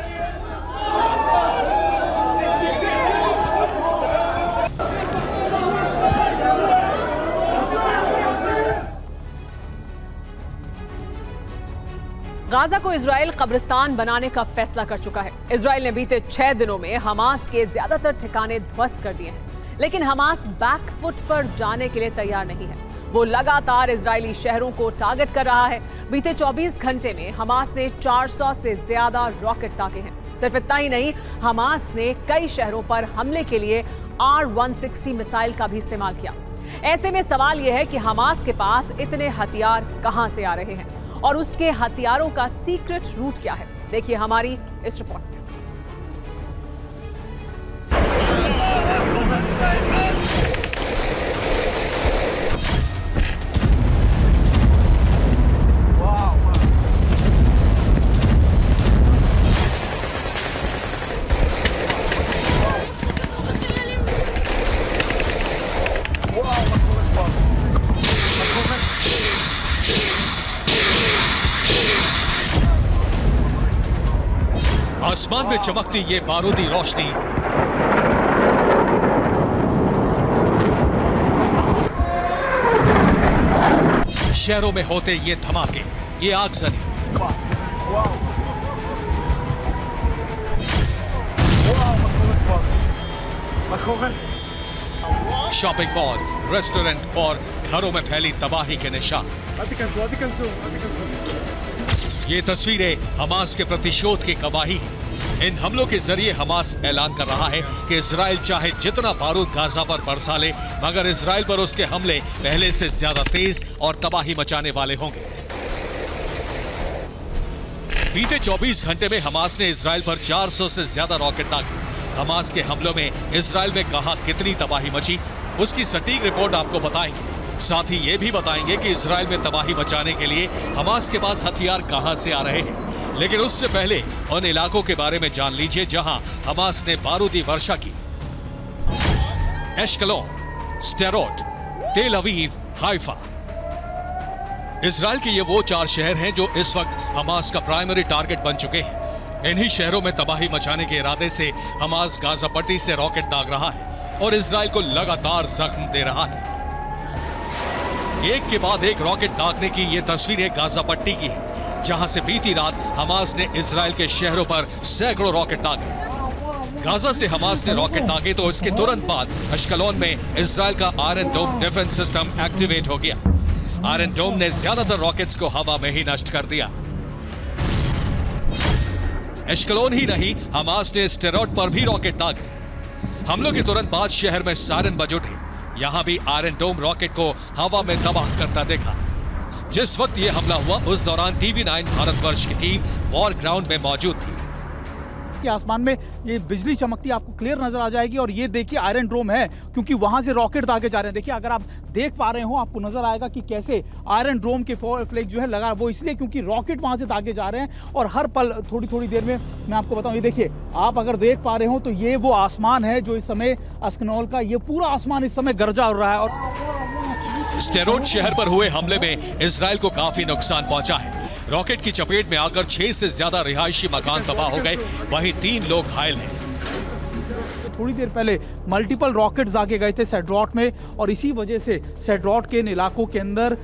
गाजा को इजराइल कब्रिस्तान बनाने का फैसला कर चुका है। इजराइल ने बीते 6 दिनों में हमास के ज्यादातर ठिकाने ध्वस्त कर दिए हैं, लेकिन हमास बैकफुट पर जाने के लिए तैयार नहीं है। वो लगातार इजरायली शहरों को टारगेट कर रहा है। बीते 24 घंटे में हमास ने 400 से ज्यादा रॉकेट दागे हैं। सिर्फ इतना ही नहीं, हमास ने कई शहरों पर हमले के लिए R-160 मिसाइल का भी इस्तेमाल किया। ऐसे में सवाल यह है कि हमास के पास इतने हथियार कहां से आ रहे हैं और उसके हथियारों का सीक्रेट रूट क्या है। देखिए हमारी इस रिपोर्ट में। आसमान में चमकती ये बारूदी रोशनी शहरों में होते ये धमाके, ये आगजनी, शॉपिंग मॉल, रेस्टोरेंट और घरों में फैली तबाही के निशान। ये तस्वीरें हमास के प्रतिशोध की गवाही है। इन हमलों के जरिए हमास ऐलान कर रहा है कि इजराइल चाहे जितना बारूद गाजा पर बरसा ले, मगर इजराइल पर उसके हमले पहले से ज्यादा तेज और तबाही मचाने वाले होंगे। बीते 24 घंटे में हमास ने इजराइल पर 400 से ज्यादा रॉकेट दागे। हमास के हमलों में इजराइल में कहां कितनी तबाही मची, उसकी सटीक रिपोर्ट आपको बताएंगे। साथ ही ये भी बताएंगे कि इजराइल में तबाही मचाने के लिए हमास के पास हथियार कहां से आ रहे हैं। लेकिन उससे पहले उन इलाकों के बारे में जान लीजिए जहां हमास ने बारूदी वर्षा की। एश्केलोन, स्टेरोट, तेल अवीव, हाइफा। इजराइल के ये वो 4 शहर हैं जो इस वक्त हमास का प्राइमरी टारगेट बन चुके हैं। इन्हीं शहरों में तबाही मचाने के इरादे से हमास गाजा पट्टी से रॉकेट दाग रहा है और इजराइल को लगातार जख्म दे रहा है। एक के बाद एक रॉकेट दागने की ये तस्वीरें गाजा पट्टी की है, जहां से बीती रात हमास ने इजराइल के शहरों पर सैकड़ों रॉकेट दागे। गाजा से हमास ने रॉकेट दागे तो इसके तुरंत बाद अश्कलोन में इजराइल का आयरन डोम डिफेंस सिस्टम एक्टिवेट हो गया। आयरन डोम ने ज्यादातर रॉकेट्स को हवा में ही नष्ट कर दिया। एश्कलोन ही नहीं, हमास ने स्टेरोट पर भी रॉकेट दागे। हमलों के तुरंत बाद शहर में सायरन बज उठे। यहां भी आयरन डोम रॉकेट को हवा में तबाह करता देखा। जिस वक्त यह हमला हुआ उस दौरान TV9 भारतवर्ष की टीम वॉर ग्राउंड में मौजूद थी। आसमान में ये बिजली चमकती आपको क्लियर नजर आ जाएगी और ये देखिए आयरन डोम है क्योंकि वहां से रॉकेट दागे जा रहे हैं। देखिए अगर आप देख पा रहे हो आपको नजर आएगा कि कैसे आयरन डोम के फ्लैग जो है लगा, वो इसलिए क्योंकि रॉकेट वहां से दागे जा रहे हैं और हर पल थोड़ी थोड़ी देर में मैं आपको बताऊं। ये देखिए आप अगर देख पा रहे हो तो ये वो आसमान है जो इस समय अस्कनौल का ये पूरा आसमान इस समय गरजा हो रहा है। और स्टेरोड शहर पर हुए हमले में इजराइल को काफी नुकसान पहुंचा है। रॉकेट की चपेट में आकर 6 से ज्यादा रिहायशी मकान तबाह हो गए, वहीं 3 लोग घायल हैं। थोड़ी देर पहले मल्टीपल रॉकेट्स आगे गए थे सेड्रॉट में, और इसी वजह से सेड्रॉट के इन इलाकों के अंदर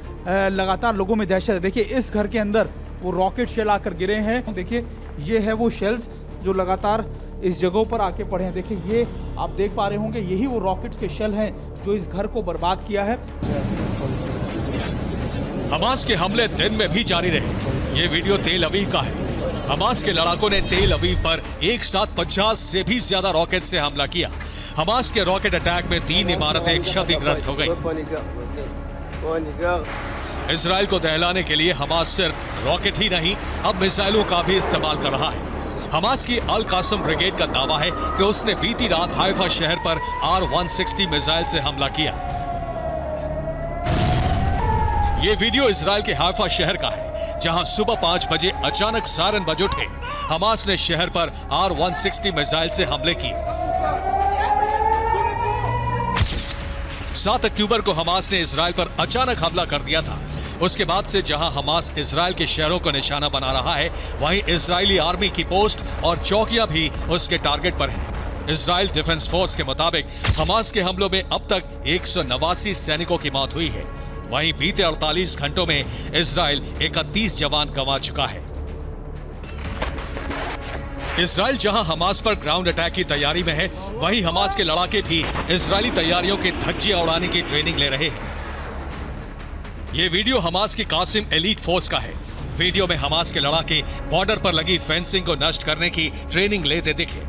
लगातार लोगों में दहशत है। देखिए इस घर के अंदर वो रॉकेट शेल आकर गिरे हैं। देखिए ये है वो शेल्स जो लगातार इस जगहों पर आके पड़े हैं। देखिए ये आप देख पा रहे होंगे, यही वो रॉकेट्स के शेल हैं जो इस घर को बर्बाद किया है। हमास के हमले दिन में भी जारी रहे। ये वीडियो तेल अवीव का है। हमास के लड़ाकों ने तेल अवीव पर एक साथ 50 से भी ज्यादा रॉकेट से हमला किया। हमास के रॉकेट अटैक में 3 इमारतें क्षतिग्रस्त हो गई। इजराइल को दहलाने के लिए हमास सिर्फ रॉकेट ही नहीं, अब मिसाइलों का भी इस्तेमाल कर रहा है। हमास की अल कासम ब्रिगेड का दावा है कि उसने बीती रात हाइफा शहर पर R-160 मिसाइल से हमला किया। ये वीडियो इजराइल के हाइफा शहर का है, जहां सुबह 5 बजे अचानक सायरन बज उठे। हमास ने शहर पर R-160 मिसाइल से हमले किए। 7 अक्टूबर को हमास ने इजराइल पर अचानक हमला कर दिया था। उसके बाद से जहां हमास इजराइल के शहरों को निशाना बना रहा है, वहीं इजरायली आर्मी की पोस्ट और चौकियां भी उसके टारगेट पर हैं। इजराइल डिफेंस फोर्स के मुताबिक हमास के हमलों में अब तक 189 सैनिकों की मौत हुई है। वहीं बीते 48 घंटों में इजराइल 31 जवान गंवा चुका है। इजराइल जहां हमास पर ग्राउंड अटैक की तैयारी में है, वहीं हमास के लड़ाके भी इजरायली तैयारियों की धज्जियां उड़ाने की ट्रेनिंग ले रहे हैं। ये वीडियो हमास की कासिम एलीट फोर्स का है। वीडियो में हमास के लड़ाके बॉर्डर पर लगी फेंसिंग को नष्ट करने की ट्रेनिंग लेते दिखे।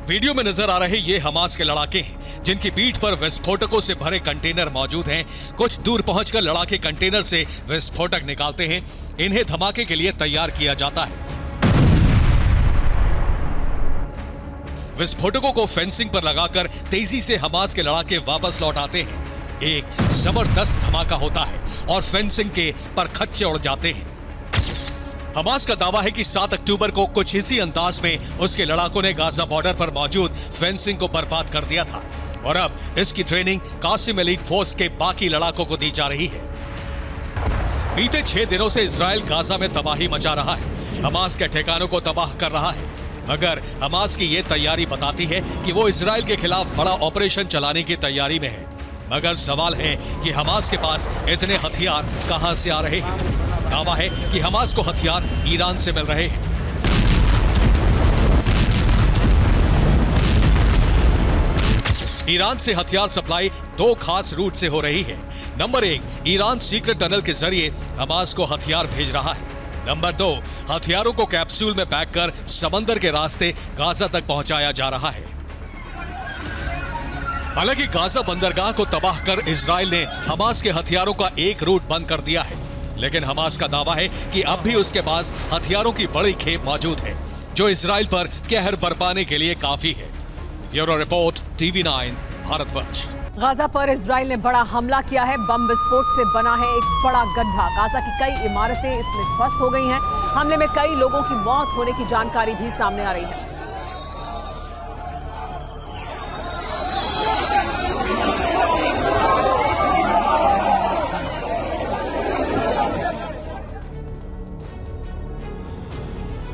वीडियो में नजर आ रहे ये हमास के लड़ाके हैं, जिनकी पीठ पर विस्फोटकों से भरे कंटेनर मौजूद हैं। कुछ दूर पहुंचकर लड़ाके कंटेनर से विस्फोटक निकालते हैं। इन्हें धमाके के लिए तैयार किया जाता है। विस्फोटकों को फेंसिंग पर लगाकर तेजी से हमास के लड़ाके वापस लौट आते हैं। एक जबरदस्त धमाका होता है और फेंसिंग के पर खच्चे उड़ जाते हैं। हमास का दावा है कि 7 अक्टूबर को कुछ इसी अंदाज में उसके लड़ाकों ने गाजा बॉर्डर पर मौजूद फेंसिंग को बर्बाद कर दिया था, और अब इसकी ट्रेनिंग कासिम एलीट फोर्स के बाकी लड़ाकों को दी जा रही है। बीते 6 दिनों से इजराइल गाजा में तबाही मचा रहा है, हमास के ठिकानों को तबाह कर रहा है। मगर हमास की यह तैयारी बताती है कि वो इजराइल के खिलाफ बड़ा ऑपरेशन चलाने की तैयारी में है। मगर सवाल है कि हमास के पास इतने हथियार कहां से आ रहे हैं। दावा है कि हमास को हथियार ईरान से मिल रहे हैं। ईरान से हथियार सप्लाई 2 खास रूट से हो रही है। नंबर 1, ईरान सीक्रेट टनल के जरिए हमास को हथियार भेज रहा है। नंबर 2, हथियारों को कैप्सूल में पैक कर समंदर के रास्ते गाजा तक पहुंचाया जा रहा है। हालांकि गाजा बंदरगाह को तबाह कर इजराइल ने हमास के हथियारों का एक रूट बंद कर दिया है, लेकिन हमास का दावा है कि अब भी उसके पास हथियारों की बड़ी खेप मौजूद है, जो इजराइल पर कहर बरपाने के लिए काफी है। Bureau report, TV9 Bharatvarsh. Gaza पर इजराइल ने बड़ा हमला किया है। बम विस्फोट से बना है एक बड़ा गड्ढा। गाजा की कई इमारतें इसमें ध्वस्त हो गई हैं। हमले में कई लोगों की मौत होने की जानकारी भी सामने आ रही है।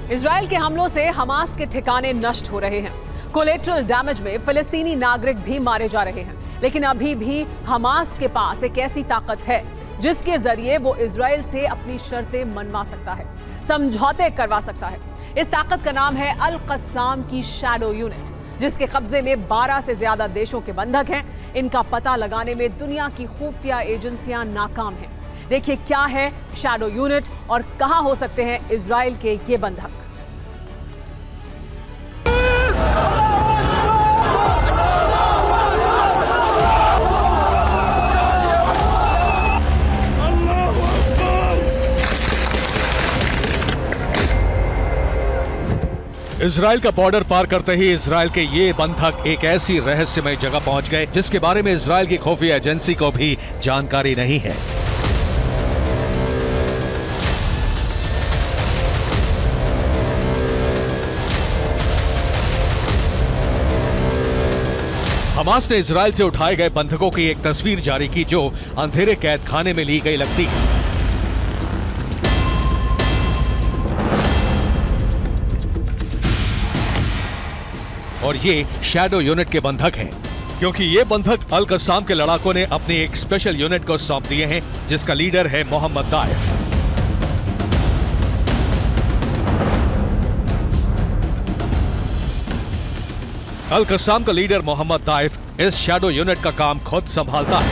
इजराइल के हमलों से हमास के ठिकाने नष्ट हो रहे हैं। कोलेट्रल डैमेज में फिलिस्तीनी नागरिक भी मारे जा रहे हैं। लेकिन अभी भी हमास के पास एक ऐसी ताकत है जिसके जरिए वो इजराइल से अपनी शर्तें मनवा सकता है, समझौते करवा सकता है। इस ताकत का नाम है अल कस्साम की शैडो यूनिट, जिसके कब्जे में 12 से ज्यादा देशों के बंधक हैं। इनका पता लगाने में दुनिया की खुफिया एजेंसियां नाकाम हैं। देखिए क्या है शैडो यूनिट और कहां हो सकते हैं इजराइल के ये बंधक। इजराइल का बॉर्डर पार करते ही इजराइल के ये बंधक एक ऐसी रहस्यमय जगह पहुंच गए जिसके बारे में इजराइल की खुफिया एजेंसी को भी जानकारी नहीं है। हमास ने इजराइल से उठाए गए बंधकों की एक तस्वीर जारी की जो अंधेरे कैद खाने में ली गई लगती है। और ये शैडो यूनिट के बंधक हैं, क्योंकि ये बंधक अल कस्साम के लड़ाकों ने अपनी एक स्पेशल यूनिट को सौंप दिए हैं, जिसका लीडर है मोहम्मद दाइफ। अल कस्साम का लीडर मोहम्मद दाइफ इस शैडो यूनिट का काम खुद संभालता है।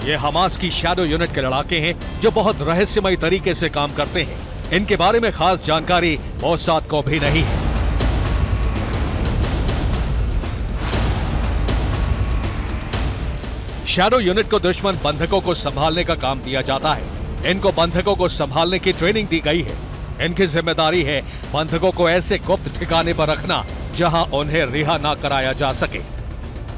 ये हमास की शैडो यूनिट के लड़ाके हैं जो बहुत रहस्यमयी तरीके से काम करते हैं। इनके बारे में खास जानकारी मोसाद को भी नहीं है। शैडो यूनिट को दुश्मन बंधकों को संभालने का काम दिया जाता है। इनको बंधकों को संभालने की ट्रेनिंग दी गई है। इनकी जिम्मेदारी है बंधकों को ऐसे गुप्त ठिकाने पर रखना जहां उन्हें रिहा ना कराया जा सके।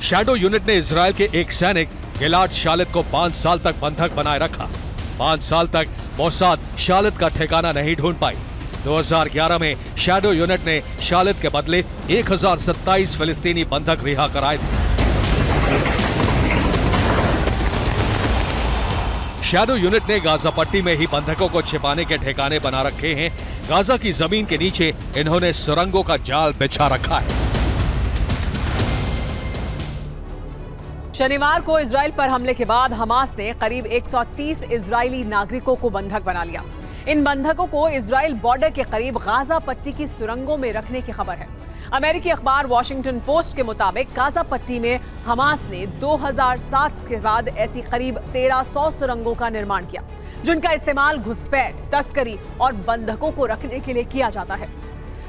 शैडो यूनिट ने इजराइल के एक सैनिक गिलाड शालित को 5 साल तक बंधक बनाए रखा। 5 साल तक मोसाद शालित का ठिकाना नहीं ढूंढ पाई। 2011 में शैडो यूनिट ने शालित के बदले 1027 फिलिस्तीनी बंधक रिहा कराए थे। शैडो यूनिट ने गाजा पट्टी में ही बंधकों को छिपाने के ठिकाने बना रखे हैं। गाजा की जमीन के नीचे इन्होंने सुरंगों का जाल बिछा रखा है। शनिवार को इजराइल पर हमले के बाद हमास ने करीब 130 इजरायली नागरिकों को बंधक बना लिया। इन बंधकों को इजराइल बॉर्डर के करीब गाजा पट्टी की सुरंगों में रखने की खबर है। अमेरिकी अखबार वॉशिंगटन पोस्ट के मुताबिक गाजा पट्टी में हमास ने 2007 के बाद ऐसी करीब 1300 सुरंगों का निर्माण किया, जिनका इस्तेमाल घुसपैठ, तस्करी और बंधकों को रखने के लिए किया जाता है।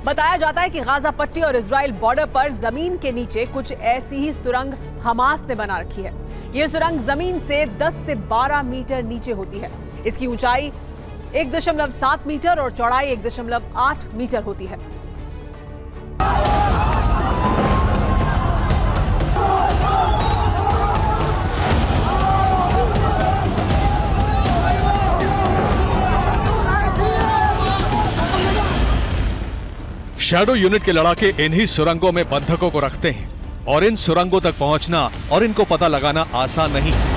बताया जाता है कि गाजा पट्टी और इजराइल बॉर्डर पर जमीन के नीचे कुछ ऐसी ही सुरंग हमास ने बना रखी है। ये सुरंग जमीन से 10 से 12 मीटर नीचे होती है। इसकी ऊंचाई 1.7 मीटर और चौड़ाई 1.8 मीटर होती है। शैडो यूनिट के लड़ाके इन्हीं सुरंगों में बंधकों को रखते हैं और इन सुरंगों तक पहुंचना और इनको पता लगाना आसान नहीं है।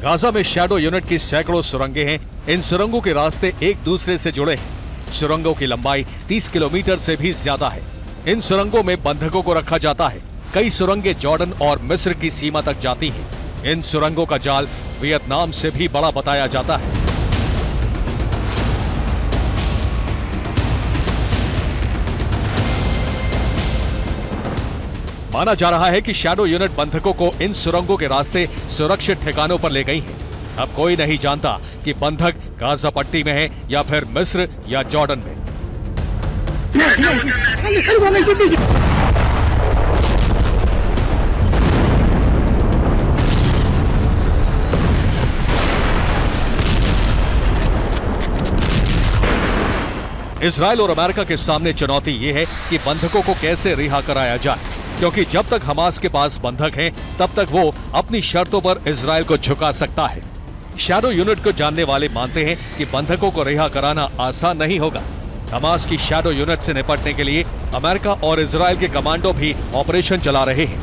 गाजा में शैडो यूनिट की सैकड़ों सुरंगें हैं। इन सुरंगों के रास्ते एक दूसरे से जुड़े हैं। सुरंगों की लंबाई 30 किलोमीटर से भी ज्यादा है। इन सुरंगों में बंधकों को रखा जाता है। कई सुरंगें जॉर्डन और मिस्र की सीमा तक जाती हैं। इन सुरंगों का जाल वियतनाम से भी बड़ा बताया जाता है। माना जा रहा है कि शैडो यूनिट बंधकों को इन सुरंगों के रास्ते सुरक्षित ठिकानों पर ले गई है। अब कोई नहीं जानता कि बंधक गाजा पट्टी में है या फिर मिस्र या जॉर्डन में। इजराइल और अमेरिका के सामने चुनौती यह है कि बंधकों को कैसे रिहा कराया जाए, क्योंकि जब तक हमास के पास बंधक हैं, तब तक वो अपनी शर्तों पर इजराइल को झुका सकता है। शैडो यूनिट को जानने वाले मानते हैं कि बंधकों को रिहा कराना आसान नहीं होगा। हमास की शैडो यूनिट से निपटने के लिए अमेरिका और इजराइल के कमांडो भी ऑपरेशन चला रहे हैं।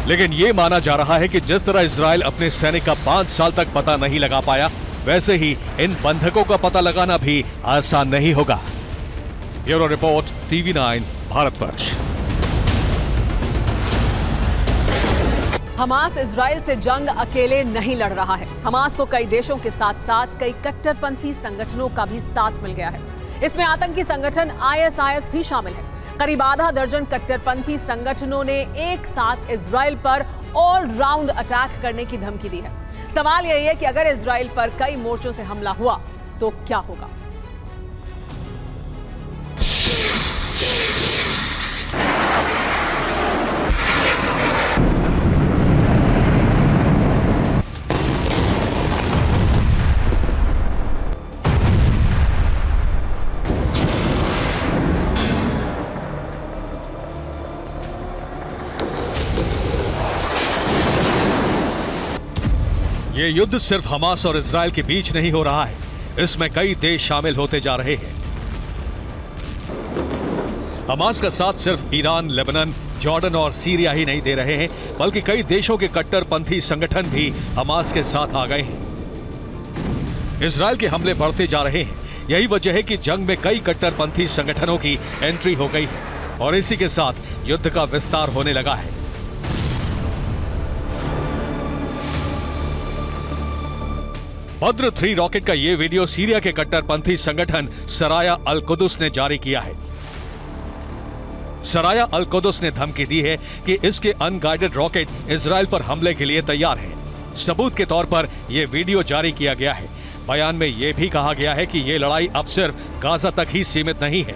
लेकिन ये माना जा रहा है कि जिस तरह इजराइल अपने सैनिक का 5 साल तक पता नहीं लगा पाया, वैसे ही इन बंधकों का पता लगाना भी आसान नहीं होगा। Bureau report, TV9 Bharatvarsh. Hamas Israel से जंग अकेले नहीं लड़ रहा है। हमास को कई देशों के साथ साथ कई कट्टरपंथी संगठनों का भी साथ मिल गया है। इसमें आतंकी संगठन ISIS भी शामिल है। करीब आधा दर्जन कट्टरपंथी संगठनों ने एक साथ इजराइल पर ऑल राउंड अटैक करने की धमकी दी है। सवाल यही है कि अगर इजराइल पर कई मोर्चों से हमला हुआ तो क्या होगा। ये युद्ध सिर्फ हमास और इजराइल के बीच नहीं हो रहा है, इसमें कई देश शामिल होते जा रहे हैं। हमास का साथ सिर्फ ईरान, लेबनान, जॉर्डन और सीरिया ही नहीं दे रहे हैं, बल्कि कई देशों के कट्टरपंथी संगठन भी हमास के साथ आ गए हैं। इजराइल के हमले बढ़ते जा रहे हैं। यही वजह है कि जंग में कई कट्टरपंथी संगठनों की एंट्री हो गई है और इसी के साथ युद्ध का विस्तार होने लगा है। बद्र 3 रॉकेट का यह वीडियो सीरिया के कट्टरपंथी संगठन सराया अल कुदस ने जारी किया है। सराया अल कुदस ने धमकी दी है कि इसके अनगाइडेड रॉकेट इजराइल पर हमले के लिए तैयार हैं। सबूत के तौर पर यह वीडियो जारी किया गया है। बयान में यह भी कहा गया है कि यह लड़ाई अब सिर्फ गाजा तक ही सीमित नहीं है।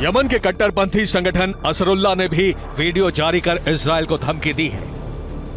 यमन के कट्टरपंथी संगठन असरुल्लाह ने भी वीडियो जारी कर इजराइल को धमकी दी है।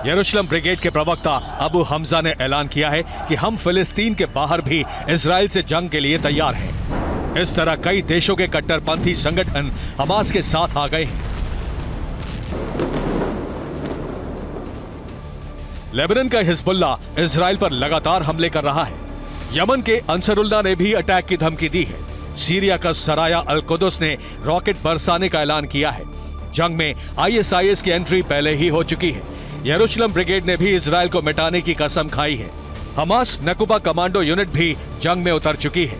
यरूशलेम ब्रिगेड के प्रवक्ता अबू हमजा ने ऐलान किया है कि हम फिलिस्तीन के बाहर भी इजराइल से जंग के लिए तैयार हैं। इस तरह कई देशों के कट्टरपंथी संगठन हमास के साथ आ गए हैं। लेबनान का हिजबुल्ला इजराइल पर लगातार हमले कर रहा है। यमन के अंसरुल्लाह ने भी अटैक की धमकी दी है। सीरिया का सराया अल कुदस ने रॉकेट बरसाने का ऐलान किया है। जंग में ISIS की एंट्री पहले ही हो चुकी है। यरूशलेम ब्रिगेड ने भी इजराइल को मिटाने की कसम खाई है। हमास नकुबा कमांडो यूनिट भी जंग में उतर चुकी है।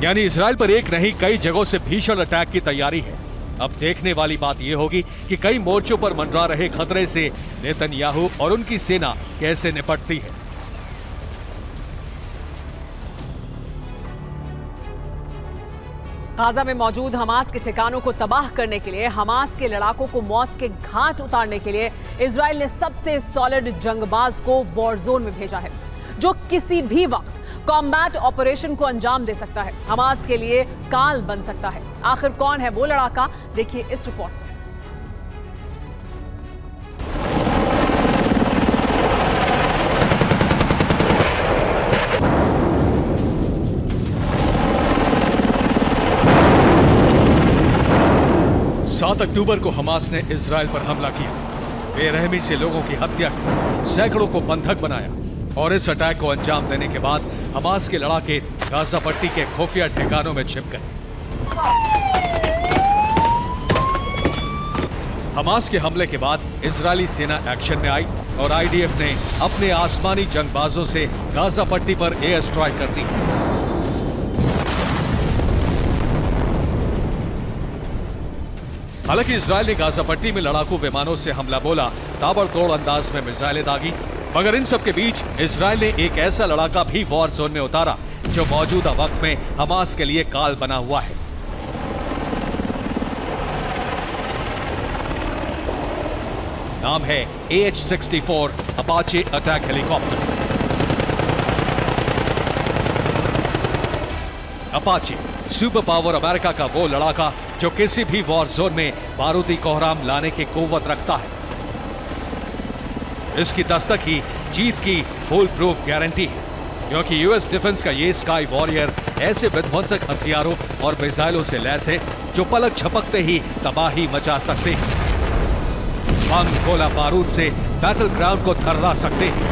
यानी इजराइल पर एक नहीं कई जगहों से भीषण अटैक की तैयारी है। अब देखने वाली बात यह होगी कि कई मोर्चों पर मंडरा रहे खतरे से नेतन्याहू और उनकी सेना कैसे निपटती है। गाजा में मौजूद हमास के ठिकानों को तबाह करने के लिए, हमास के लड़ाकों को मौत के घाट उतारने के लिए इजराइल ने सबसे सॉलिड जंगबाज को वॉर जोन में भेजा है, जो किसी भी वक्त कॉम्बैट ऑपरेशन को अंजाम दे सकता है, हमास के लिए काल बन सकता है। आखिर कौन है वो लड़ाका, देखिए इस रिपोर्ट में। सात अक्टूबर को हमास ने इजराइल पर हमला किया, बेरहमी से लोगों की हत्या की, सैकड़ों को बंधक बनाया और इस अटैक को अंजाम देने के बाद हमास के लड़ाके गाजा पट्टी के खुफिया ठिकानों में छिप गए। हमास के हमले के बाद इजरायली सेना एक्शन में आई और IDF ने अपने आसमानी जंगबाजों से गाजा पट्टी पर एयर स्ट्राइक कर दी। हालांकि इजरायल ने गाजा पट्टी में लड़ाकू विमानों से हमला बोला, ताबड़तोड़ अंदाज में मिसाइलें दागी, मगर इन सब के बीच इजरायल ने एक ऐसा लड़ाका भी वॉर जोन में उतारा जो मौजूदा वक्त में हमास के लिए काल बना हुआ है। नाम है AH-64 Apache attack helicopter. Apache super power America का वो लड़ाका जो किसी भी वॉर जोन में बारूदी कोहराम लाने की कुव्वत रखता है। इसकी दस्तक ही जीत की फुल प्रूफ गारंटी है, क्योंकि US डिफेंस का ये स्काई वॉरियर ऐसे विध्वंसक हथियारों और मिसाइलों से लैस है जो पलक झपकते ही तबाही मचा सकते हैं, बम गोला बारूद से बैटल ग्राउंड को थर्रा सकते हैं।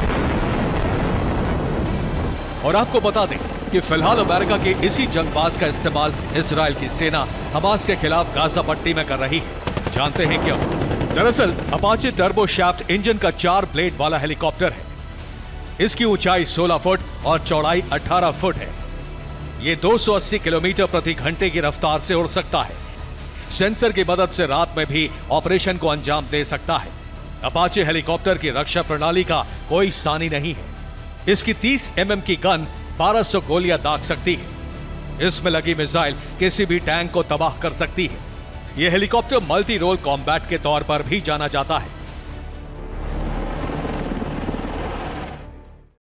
और आपको बता दें, कि फिलहाल अमेरिका के इसी जंगबाज का इस्तेमाल इजराइल की सेना हमास के खिलाफ गाजा पट्टी में कर रही है। जानते हैं क्यों? दरअसल अपाचे टर्बो शाफ्ट इंजन का 4 ब्लेड वाला हेलीकॉप्टर है। इसकी ऊंचाई 16 फुट और चौड़ाई 18 फुट है। ये 280 किलोमीटर प्रति घंटे की रफ्तार से उड़ सकता है। सेंसर की मदद से रात में भी ऑपरेशन को अंजाम दे सकता है। अपाचे हेलीकॉप्टर की रक्षा प्रणाली का कोई सानी नहीं है। इसकी 30 mm की गन 1200 गोलियां दाग सकती है। इसमें लगी मिसाइल किसी भी टैंक को तबाह कर सकती है। यह हेलीकॉप्टर मल्टी रोल कॉम्बैट के तौर पर भी जाना जाता है।